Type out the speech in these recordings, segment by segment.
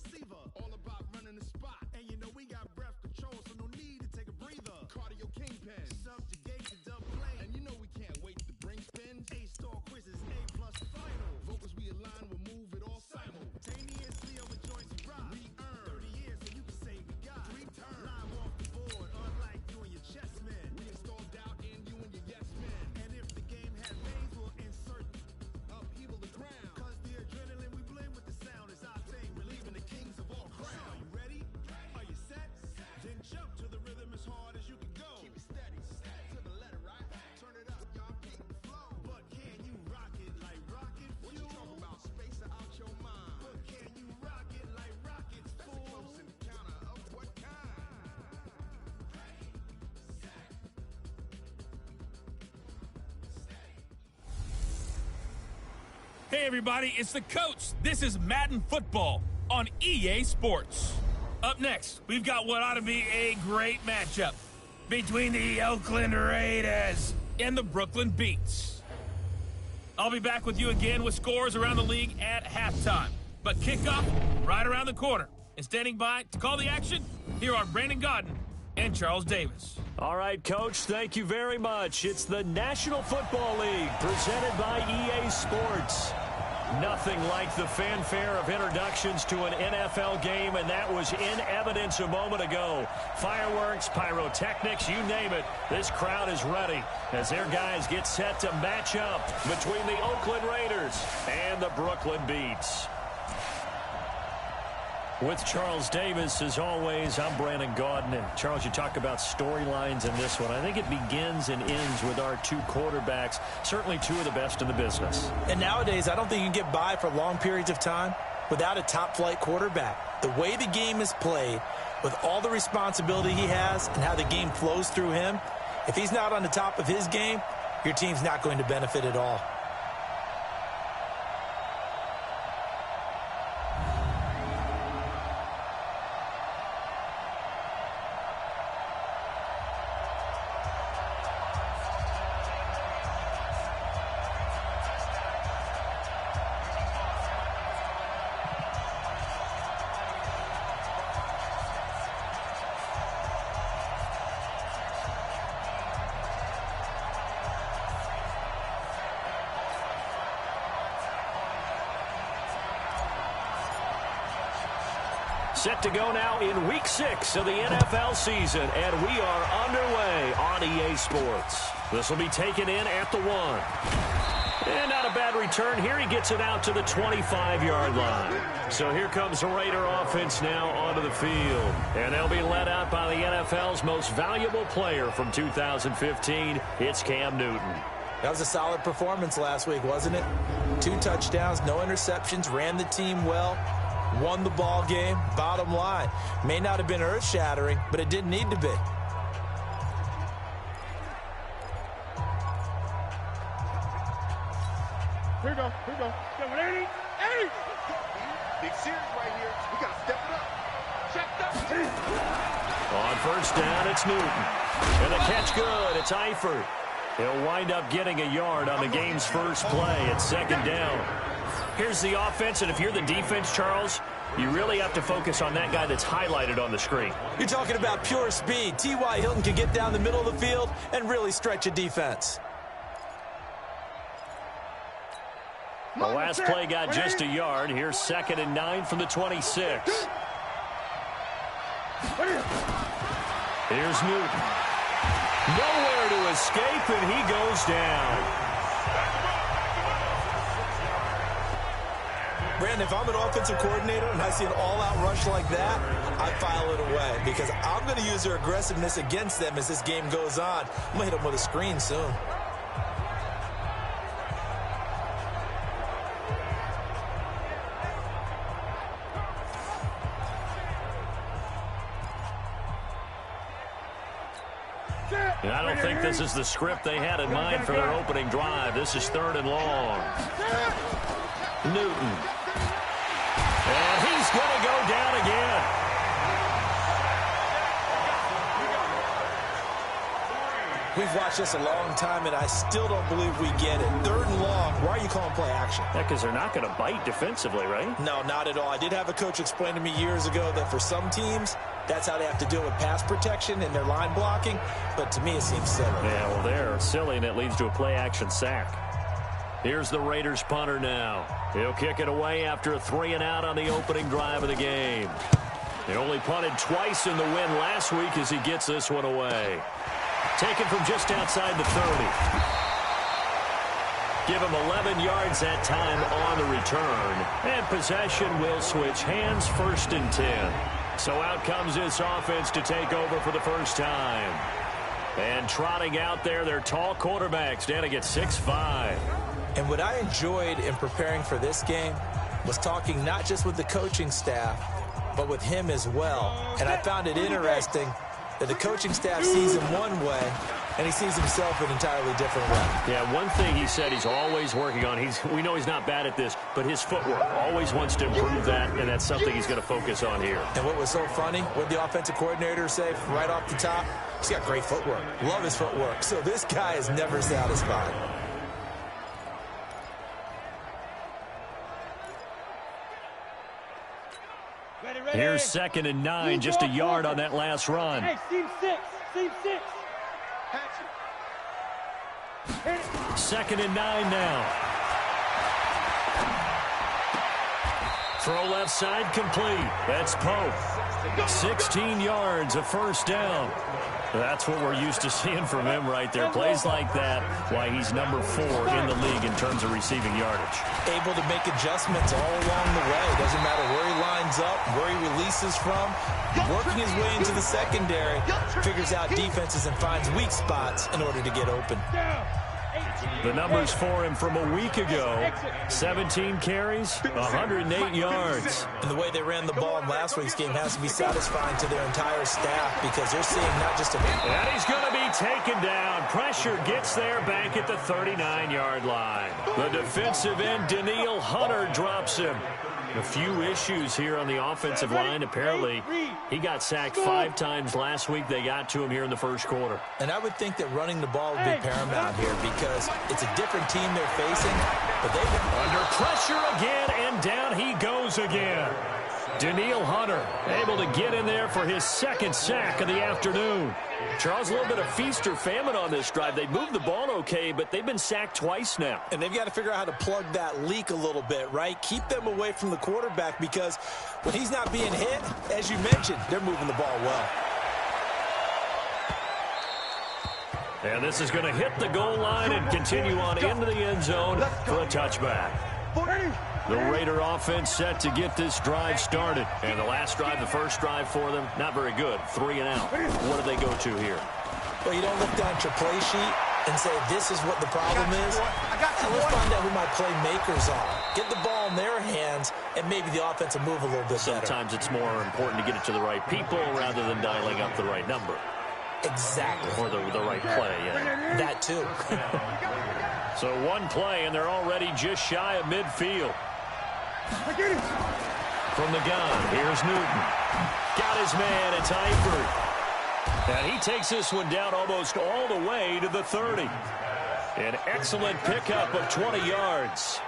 receiver. All about running the spot. And you know we got breath control, so no need to take a breather. Cardio kingpin. Subjugate the dub plane. And you know we can't wait to bring spins. A-star quizzes, A+ final. Vocals we align, we'll move it all simultaneously over joints we rock. Re-earn 30 years so you can say we got 3 turns. Live off the board, unlike you and your chess men. We install doubt in you and your yes men. And if the game had veins, we'll insert upheaval the ground. Cause the adrenaline we blend with the sound is our thing. Relieving the kings of all crowns. Are you ready? Are you set? Then jump to the rhythm as hard as you can go. Keep it steady, to the letter, right? Turn it up, y'all keep the flow. But can you rock it like rocket fuel? What you talking about? Space out your mind. But can you rock it like rockets, fool? That's a close encounter of what kind? Hey everybody, it's the coach. This is Madden Football on EA Sports. Up next, we've got what ought to be a great matchup between the Oakland Raiders and the Brooklyn Beats. I'll be back with you again with scores around the league at halftime. But kickoff right around the corner. And standing by to call the action, here are Brandon Godden and Charles Davis. All right, Coach, thank you very much. It's the National Football League presented by EA Sports. Nothing like the fanfare of introductions to an NFL game, and that was in evidence a moment ago. Fireworks, pyrotechnics, you name it. This crowd is ready as their guys get set to match up between the Oakland Raiders and the Brooklyn Beats. With Charles Davis, as always, I'm Brandon Gaudin. And Charles, you talk about storylines in this one. I think it begins and ends with our 2 quarterbacks, certainly 2 of the best in the business. And nowadays, I don't think you can get by for long periods of time without a top-flight quarterback. The way the game is played, with all the responsibility he has and how the game flows through him, if he's not on the top of his game, your team's not going to benefit at all. Set to go now in Week 6 of the NFL season, and we are underway on EA Sports. This will be taken in at the 1. And not a bad return here. He gets it out to the 25-yard line. So here comes the Raider offense now onto the field. And they'll be led out by the NFL's most valuable player from 2015. It's Cam Newton. That was a solid performance last week, wasn't it? 2 touchdowns, no interceptions, ran the team well. Won the ball game. Bottom line, may not have been earth-shattering, but it didn't need to be. Here we go. Come on, 80. Big series right here. We got to step it up. Checked up. On first down, it's Newton. And the catch good. It's Eifert. He'll wind up getting a yard on the game's first play at 2nd down. Here's the offense, and if you're the defense, Charles, you really have to focus on that guy that's highlighted on the screen. You're talking about pure speed. T.Y. Hilton can get down the middle of the field and really stretch a defense. The last play got just a yard. Here's 2nd and 9 from the 26. Here's Newton. Nowhere to escape, and he goes down. Brandon, if I'm an offensive coordinator and I see an all-out rush like that, I file it away because I'm going to use their aggressiveness against them as this game goes on. I'm going to hit them with a screen soon. And I don't think this is the script they had in mind for their opening drive. This is 3rd and long. Newton. And he's going to go down again. We've watched this a long time, and I still don't believe we get it. 3rd and long. Why are you calling play action? Yeah, because they're not going to bite defensively, right? No, not at all. I did have a coach explain to me years ago that for some teams, that's how they have to deal with pass protection and their line blocking. But to me, it seems silly. Yeah, well, they're silly, and it leads to a play-action sack. Here's the Raiders punter now. He'll kick it away after a 3-and-out on the opening drive of the game. They only punted twice in the win last week as he gets this one away. Taken from just outside the 30. Give him 11 yards that time on the return. And possession will switch hands, 1st and 10. So out comes this offense to take over for the first time. And trotting out there, their tall quarterback standing at 6'5". And what I enjoyed in preparing for this game was talking not just with the coaching staff, but with him as well. And I found it interesting that the coaching staff sees him one way, and he sees himself an entirely different way. Yeah, one thing he said he's always working on, we know he's not bad at this, but his footwork, always wants to improve that, and that's something he's going to focus on here. And what was so funny, what the offensive coordinator say right off the top, he's got great footwork. Love his footwork. So this guy is never satisfied. Here's 2nd and 9, just a yard on that last run. Hey, seam 6. 2nd and 9 now. Throw left side complete. That's Pope. 16 yards, a 1st down. That's what we're used to seeing from him right there. Plays like that, why he's number 4 in the league in terms of receiving yardage. Able to make adjustments all along the way. Doesn't matter where he lines up, where he releases from. Working his way into the secondary, figures out defenses and finds weak spots in order to get open. The numbers for him from a week ago, 17 carries, 108 yards. And the way they ran the ball in last week's game has to be satisfying to their entire staff because they're seeing not just a... And he's going to be taken down. Pressure gets there back at the 39-yard line. The defensive end, Daniil Hunter, drops him. A few issues here on the offensive line. Apparently, he got sacked 5 times last week. They got to him here in the first quarter. And I would think that running the ball would be paramount here because it's a different team they're facing. But they've under pressure again, and down he goes again. Daniil Hunter able to get in there for his 2nd sack of the afternoon. Charles, a little bit of feast or famine on this drive. They moved the ball okay, but they've been sacked twice now. And they've got to figure out how to plug that leak a little bit, right? Keep them away from the quarterback because when he's not being hit, as you mentioned, they're moving the ball well. And this is going to hit the goal line and continue on into the end zone for a touchback. The Raider offense set to get this drive started. And the last drive, the first drive for them, not very good. 3-and-out. What do they go to here? Well, you don't look down at your play sheet and say, this is what the problem is. Let's find out who my playmakers are. Get the ball in their hands, and maybe the offense will move a little bit better. Sometimes it's more important to get it to the right people rather than dialing up the right number. Exactly. Or the right play, yeah. That too. So one play, and they're already just shy of midfield. From the gun, here's Newton. Got his man, it's Eifert. And he takes this one down almost all the way to the 30. An excellent pickup of 20 yards.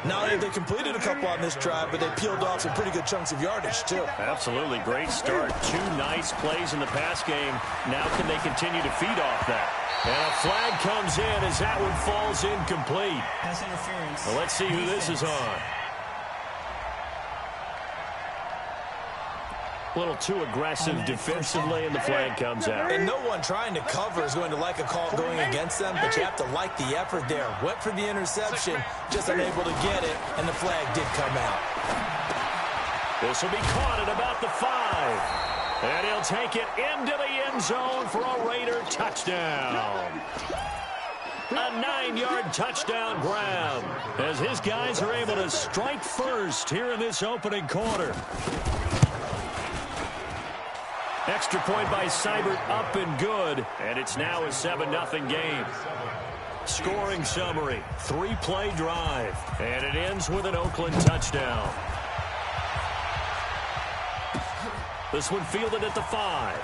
Now they completed a couple on this drive, but they peeled off some pretty good chunks of yardage, too. Absolutely. Great start. 2 nice plays in the pass game. Now can they continue to feed off that? And a flag comes in as that one falls incomplete. Pass interference. Well, let's see who this is on. A little too aggressive defensively, and the flag comes out. And no one trying to cover is going to like a call going against them, but you have to like the effort there. Went for the interception, just unable to get it, and the flag did come out. This will be caught at about the 5. And he'll take it into the end zone for a Raider touchdown. A 9-yard touchdown grab as his guys are able to strike first here in this opening quarter. Extra point by Seibert, up and good, and it's now a 7-0 game. Scoring summary, 3-play drive, and it ends with an Oakland touchdown. This one fielded at the 5.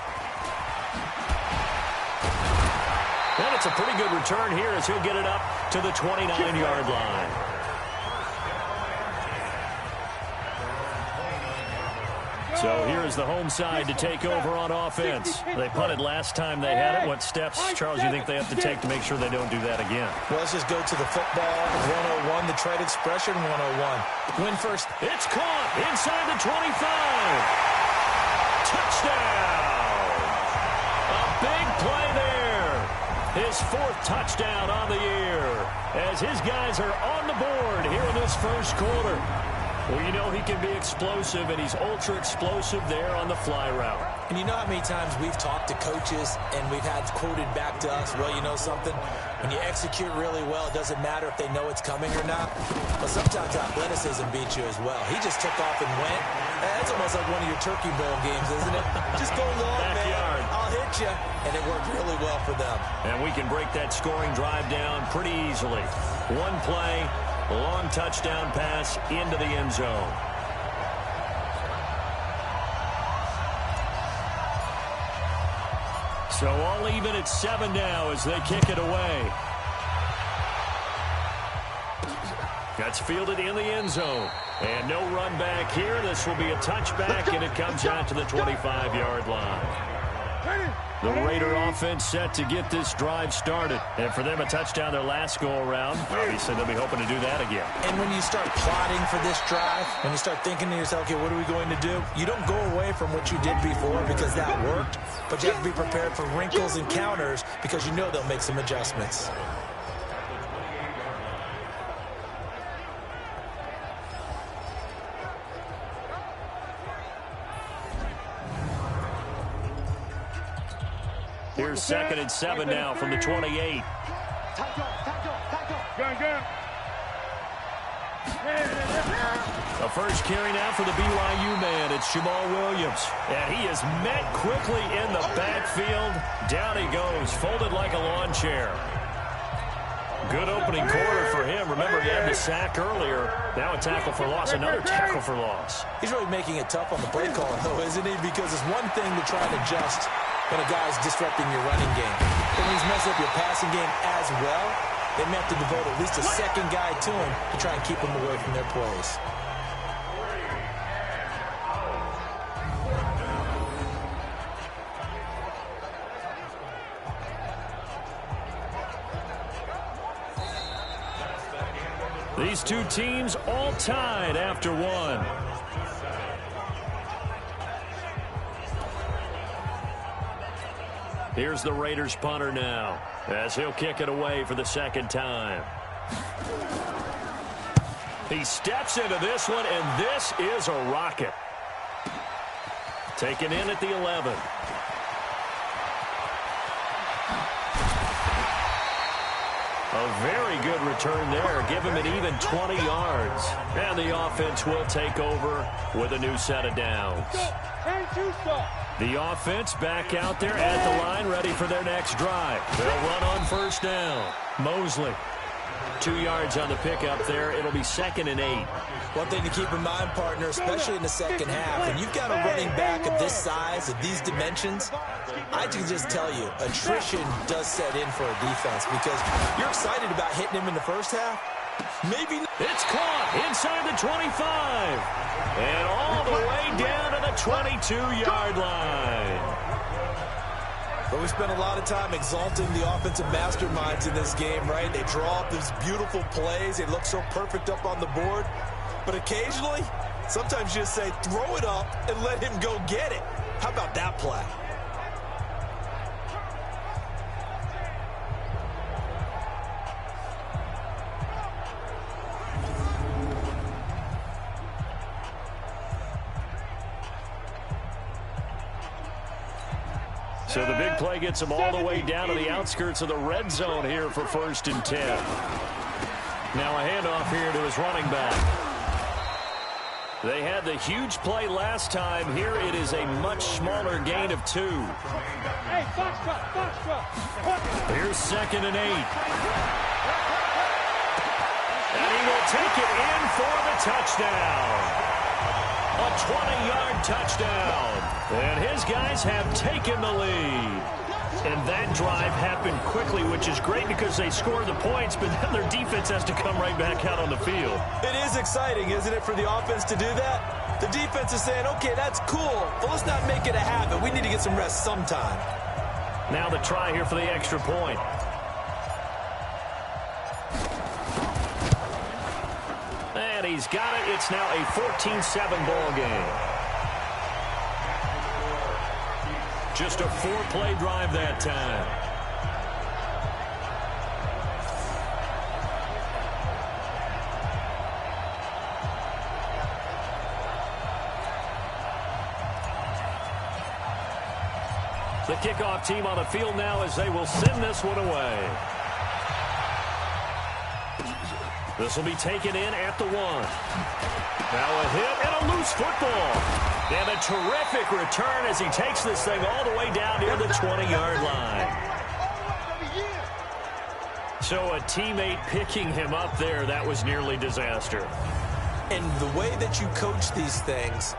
That's a pretty good return here as he'll get it up to the 29-yard line. So here's the home side to take over on offense. They punted last time they had it. What steps, Charles, you think they have to take to make sure they don't do that again? Well, let's just go to the football 101, the trade expression 101. Win first. It's caught inside the 25. Touchdown. A big play there. His 4th touchdown on the year as his guys are on the board here in this first quarter. Well, you know he can be explosive, and he's ultra-explosive there on the fly route. And you know how many times we've talked to coaches and we've had quoted back to us, well, you know something? When you execute really well, it doesn't matter if they know it's coming or not. But sometimes athleticism beats you as well. He just took off and went. That's almost like one of your Turkey Bowl games, isn't it? Just go long, Backyard. man. I'll hit you. And it worked really well for them. And we can break that scoring drive down pretty easily. One play. A long touchdown pass into the end zone. So all even at 7 now as they kick it away. That's fielded in the end zone. And no run back here. This will be a touchback, and it comes out to the 25-yard line. The Raider offense set to get this drive started. And for them, a touchdown their last go-around. Obviously, they'll be hoping to do that again. And when you start plotting for this drive, when you start thinking to yourself, okay, what are we going to do? You don't go away from what you did before because that worked. But you have to be prepared for wrinkles and counters because you know they'll make some adjustments. Here's 2nd and 7 now from the 28. The first carry now for the BYU man. It's Jamal Williams. And he is met quickly in the backfield. Down he goes, folded like a lawn chair. Good opening quarter for him. Remember, he had the sack earlier. Now a tackle for loss, another tackle for loss. He's really making it tough on the play call, though, isn't he? Because it's one thing to try and adjust when a guy's disrupting your running game. But when he's messing up your passing game as well, they may have to devote at least a second guy to him to try and keep him away from their plays. These two teams all tied after one. Here's the Raiders punter now as he'll kick it away for the 2nd time. He steps into this one, and this is a rocket. Taken in at the 11. A very good return there. Give him an even 20 yards. And the offense will take over with a new set of downs. The offense back out there at the line, ready for their next drive. They'll run on 1st down. Mosley, 2 yards on the pickup there. It'll be 2nd and 8. One thing to keep in mind, partner, especially in the second half, when you've got a running back of this size, of these dimensions, I can just tell you, attrition does set in for a defense because you're excited about hitting him in the first half. Maybe not. It's caught inside the 25 and all the way down to the 22-yard line. But we spent a lot of time exalting the offensive masterminds in this game, right? They draw up these beautiful plays. They look so perfect up on the board. But occasionally, sometimes you just say, throw it up and let him go get it. How about that play? So the big play gets them all the way down to the outskirts of the red zone here for 1st and 10. Now a handoff here to his running back. They had the huge play last time. Here it is a much smaller gain of 2. Here's 2nd and 8. And he will take it in for the touchdown. A 20-yard touchdown. And his guys have taken the lead. And that drive happened quickly, which is great because they scored the points, but then their defense has to come right back out on the field. It is exciting, isn't it, for the offense to do that? The defense is saying, okay, that's cool, but let's not make it a habit. We need to get some rest sometime. Now the try here for the extra point. And he's got it. It's now a 14-7 ball game. Just a 4-play drive that time. The kickoff team on the field now as they will send this one away. This will be taken in at the 1. Now a hit and a loose football. And a terrific return as he takes this thing all the way down near the 20-yard line. So a teammate picking him up there, that was nearly disaster. And the way that you coach these things,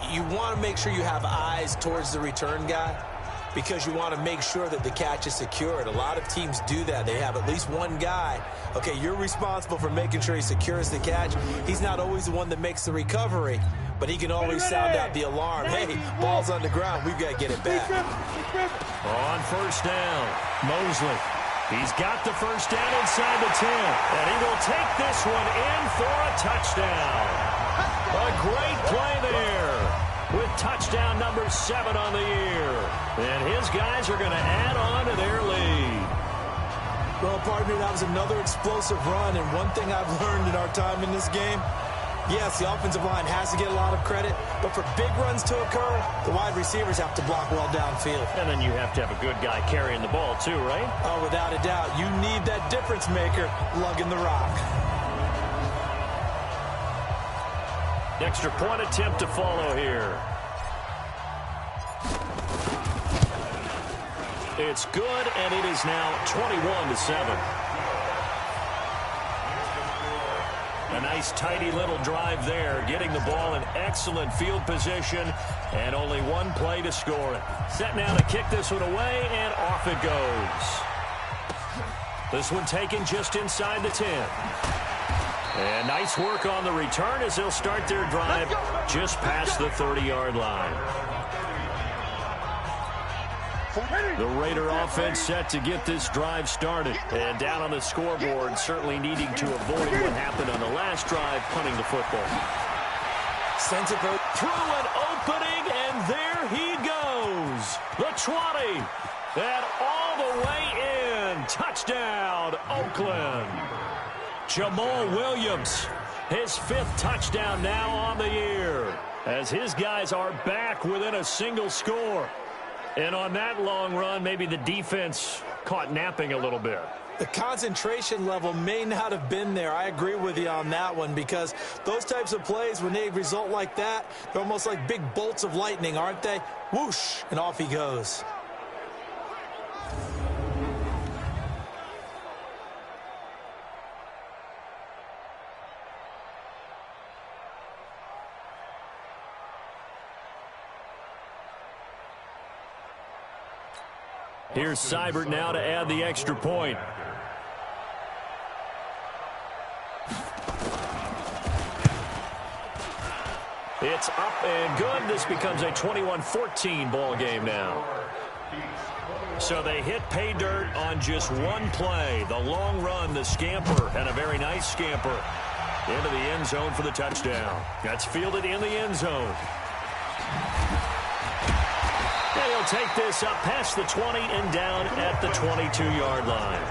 you want to make sure you have eyes towards the return guy because you want to make sure that the catch is secured. A lot of teams do that. They have at least one guy. Okay, you're responsible for making sure he secures the catch. He's not always the one that makes the recovery, but he can always sound out the alarm. Hey, ball's on the ground. We've got to get it back. On first down, Mosley. He's got the first down inside the 10, and he will take this one in for a touchdown. A great play there with touchdown number 7 on the year. And his guys are going to add on to their lead. Well, partner, that was another explosive run, and one thing I've learned in our time in this game, yes, the offensive line has to get a lot of credit, but for big runs to occur, the wide receivers have to block well downfield. And then you have to have a good guy carrying the ball too, right? Oh, without a doubt. You need that difference maker lugging the rock. Extra point attempt to follow here. It's good, and it is now 21-7. A nice, tidy little drive there, getting the ball in excellent field position, and only one play to score it. Set now to kick this one away, and off it goes. This one taken just inside the 10. And nice work on the return as they'll start their drive just past the 30-yard line. The Raider offense set to get this drive started. And down on the scoreboard, certainly needing to avoid what happened on the last drive, punting the football. Sends it through an opening, and there he goes. The 20. And all the way in. Touchdown, Oakland. Jamal Williams, his 5th touchdown now on the year, as his guys are back within a single score. And on that long run, maybe the defense caught napping a little bit. The concentration level may not have been there. I agree with you on that one because those types of plays, when they result like that, they're almost like big bolts of lightning, aren't they? Whoosh, and off he goes. Here's Seibert now to add the extra point. It's up and good. This becomes a 21-14 ball game now. So they hit pay dirt on just one play. The long run, the scamper, and a very nice scamper into the end zone for the touchdown. That's fielded in the end zone. And he'll take this up past the 20 and down at the 22-yard line.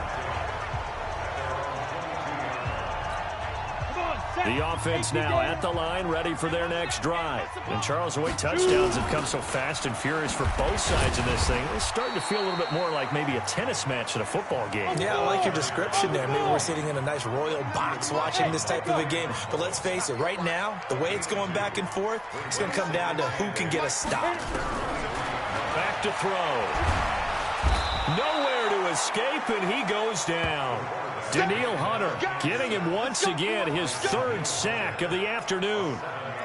The offense now at the line, ready for their next drive. And Charles, the way touchdowns have come so fast and furious for both sides of this thing, it's starting to feel a little bit more like maybe a tennis match at a football game. Yeah, I like your description there. Maybe we're sitting in a nice royal box watching this type of a game. But let's face it, right now, the way it's going back and forth, it's going to come down to who can get a stop. Back to throw. Nowhere to escape, and he goes down. Daniil Hunter getting him once again his 3rd sack of the afternoon.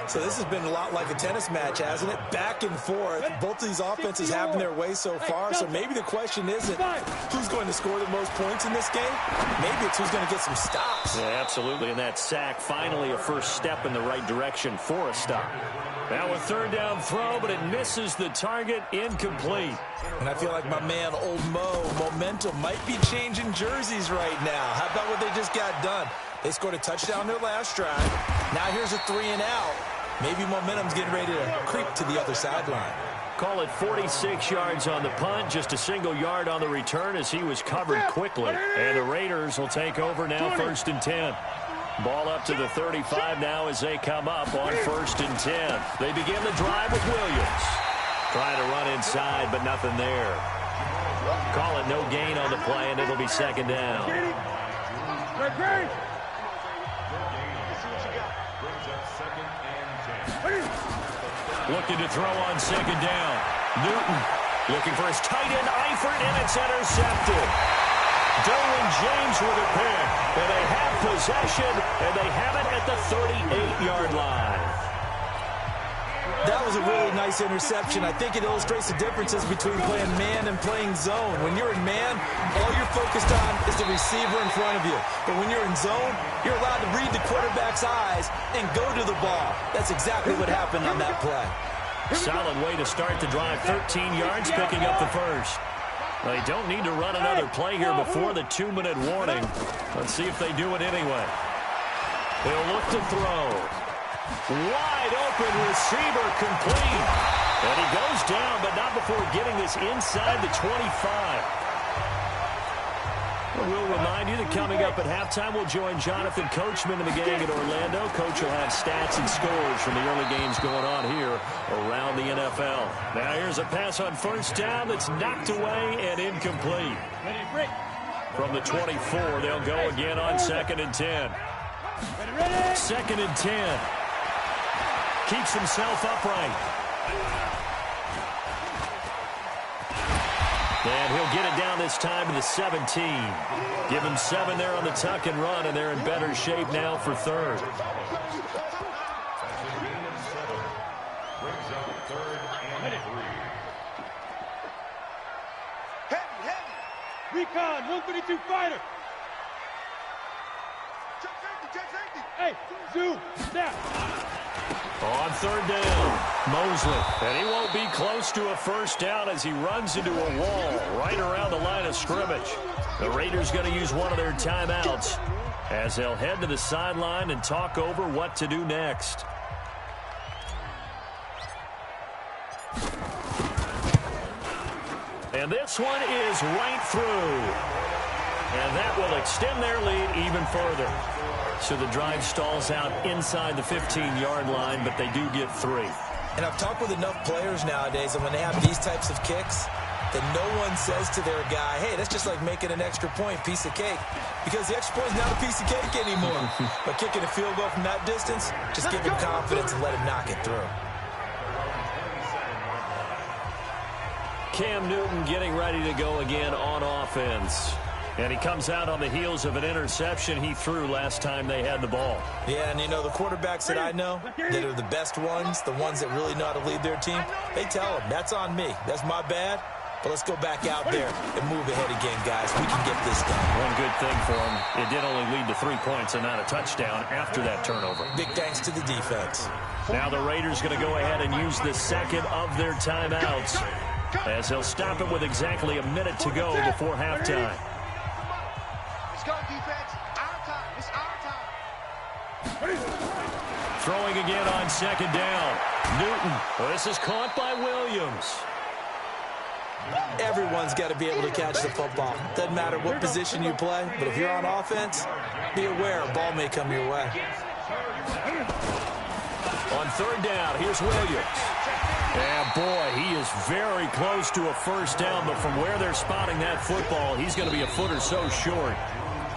So this has been a lot like a tennis match, hasn't it? Back and forth. Both of these offenses having their way so far. So maybe the question isn't who's going to score the most points in this game. Maybe it's who's going to get some stops. Yeah, absolutely. And that sack, finally a first step in the right direction for a stop. Now a third down throw, but it misses the target, incomplete. And I feel like my man, Old Mo, momentum might be changing jerseys right now. How about what they just got done? They scored a touchdown their last drive. Now here's a 3-and-out. Maybe momentum's getting ready to creep to the other sideline. Call it 46 yards on the punt, just a single yard on the return as he was covered quickly. And the Raiders will take over now, 1st and 10. Ball up to the 35 now as they come up on 1st and 10. They begin the drive with Williams. Trying to run inside, but nothing there. Call it no gain on the play, and it'll be 2nd down. Looking to throw on 2nd down. Newton looking for his tight end, Eifert, and it's intercepted. Derwin James with a pick, and they have possession, and they have it at the 38-yard line. That was a really nice interception. I think it illustrates the differences between playing man and playing zone. When you're in man, all you're focused on is the receiver in front of you. But when you're in zone, you're allowed to read the quarterback's eyes and go to the ball. That's exactly what happened on that play. Solid way to start the drive, 13 yards, picking up the first. They don't need to run another play here before the 2-minute warning. Let's see if they do it anyway. They'll look to throw. Wide open receiver, complete. And he goes down, but not before getting this inside the 25. We'll remind you that coming up at halftime, we'll join Jonathan Coachman and the gang in Orlando. Coach will have stats and scores from the early games going on here around the NFL. Now here's a pass on 1st down that's knocked away and incomplete. From the 24, they'll go again on 2nd and 10. 2nd and 10. Keeps himself upright. And he'll get it down this time to the 17. Give him 7 there on the tuck and run, and they're in better shape now for 3rd. Heavy. Recon, 132 fighter. Check safety. Hey, zoom, snap. On 3rd down, Mosley. And he won't be close to a 1st down as he runs into a wall right around the line of scrimmage. The Raiders going to use one of their timeouts as they'll head to the sideline and talk over what to do next. And this one is right through. And that will extend their lead even further. So the drive stalls out inside the 15-yard line, but they do get 3. And I've talked with enough players nowadays, and when they have these types of kicks, that no one says to their guy, hey, that's just like making an extra point, piece of cake. Because the extra point is not a piece of cake anymore. But kicking a field goal from that distance, just give him confidence and let him knock it through. Cam Newton getting ready to go again on offense. And he comes out on the heels of an interception he threw last time they had the ball. Yeah, and you know, the quarterbacks that I know that are the best ones, the ones that really know how to lead their team, they tell them, that's on me. That's my bad. But let's go back out there and move ahead again, guys. We can get this done. One good thing for him, it did only lead to 3 points and not a touchdown after that turnover. Big thanks to the defense. Now the Raiders going to go ahead and use the 2nd of their timeouts as they'll stop it with exactly a minute to go before halftime. Throwing again on 2nd down. Newton. Well, this is caught by Williams. Everyone's got to be able to catch the football. Doesn't matter what position you play, but if you're on offense, be aware a ball may come your way. On 3rd down, here's Williams. Yeah, boy, he is very close to a 1st down, but from where they're spotting that football, he's going to be a foot or so short.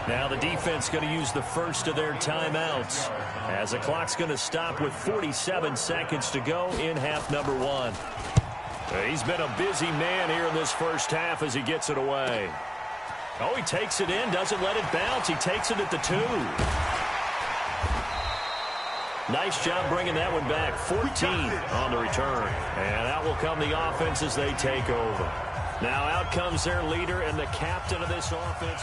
Now the defense going to use the 1st of their timeouts as the clock's going to stop with 47 seconds to go in half number 1. He's been a busy man here in this 1st half as he gets it away. Oh, he takes it in, doesn't let it bounce. He takes it at the 2. Nice job bringing that one back. 14 on the return. And out will come the offense as they take over. Now out comes their leader and the captain of this offense.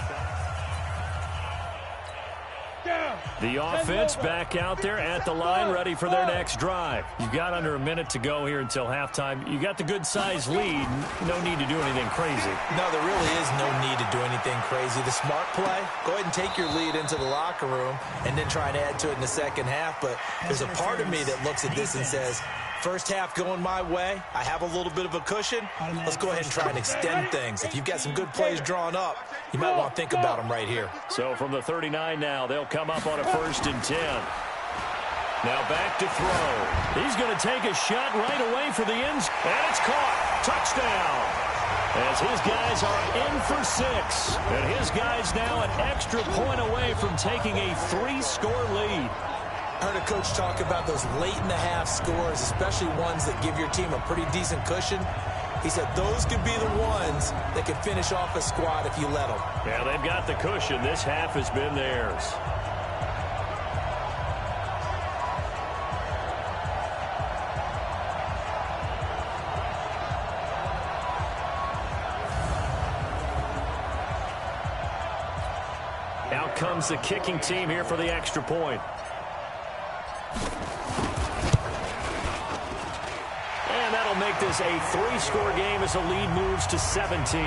The offense back out there at the line, ready for their next drive. You've got under a minute to go here until halftime. You got the good-sized lead. No need to do anything crazy. No, there really is no need to do anything crazy. The smart play, go ahead and take your lead into the locker room and then try and add to it in the second half. But there's a part of me that looks at this and says, first half going my way, I have a little bit of a cushion. Let's go ahead and try and extend things. If you've got some good plays drawn up, you might want to think about them right here. So from the 39 now, they'll come up on a 1st and 10. Now back to throw. He's going to take a shot right away for the ends, and it's caught. Touchdown. As his guys are in for 6. And his guys now an extra point away from taking a 3-score lead. I heard a coach talk about those late-in-the-half scores, especially ones that give your team a pretty decent cushion. He said those could be the ones that could finish off a squad if you let them. Yeah, they've got the cushion. This half has been theirs. Out comes the kicking team here for the extra point. And that'll make this a 3-score game as the lead moves to 17.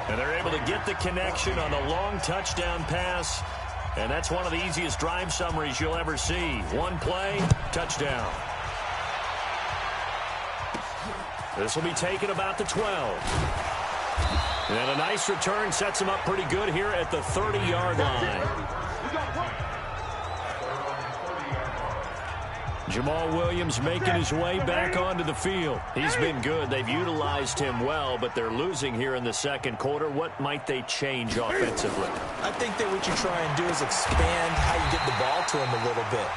And they're able to get the connection on the long touchdown pass. And that's one of the easiest drive summaries you'll ever see. One play, touchdown. This will be taken about the 12. And a nice return sets him up pretty good here at the 30-yard line. Jamal Williams making his way back onto the field. He's been good. They've utilized him well, but they're losing here in the second quarter. What might they change offensively? I think that what you try and do is expand how you get the ball to him a little bit.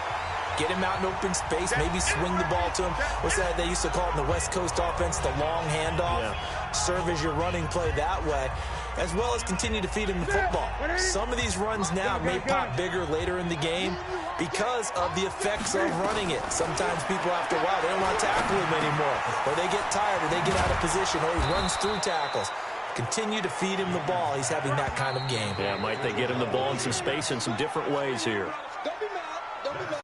Get him out in open space, maybe swing the ball to him. What's that they used to call it in the West Coast offense, the long handoff? Yeah. Serve as your running play that way, as well as continue to feed him the football. Some of these runs now may pop bigger later in the game because of the effects of running it. Sometimes people, after a while, they don't want to tackle him anymore, or they get tired, or they get out of position, or he runs through tackles. Continue to feed him the ball. He's having that kind of game. Yeah, might they get him the ball in some space in some different ways here. Don't be mad. Don't be mad.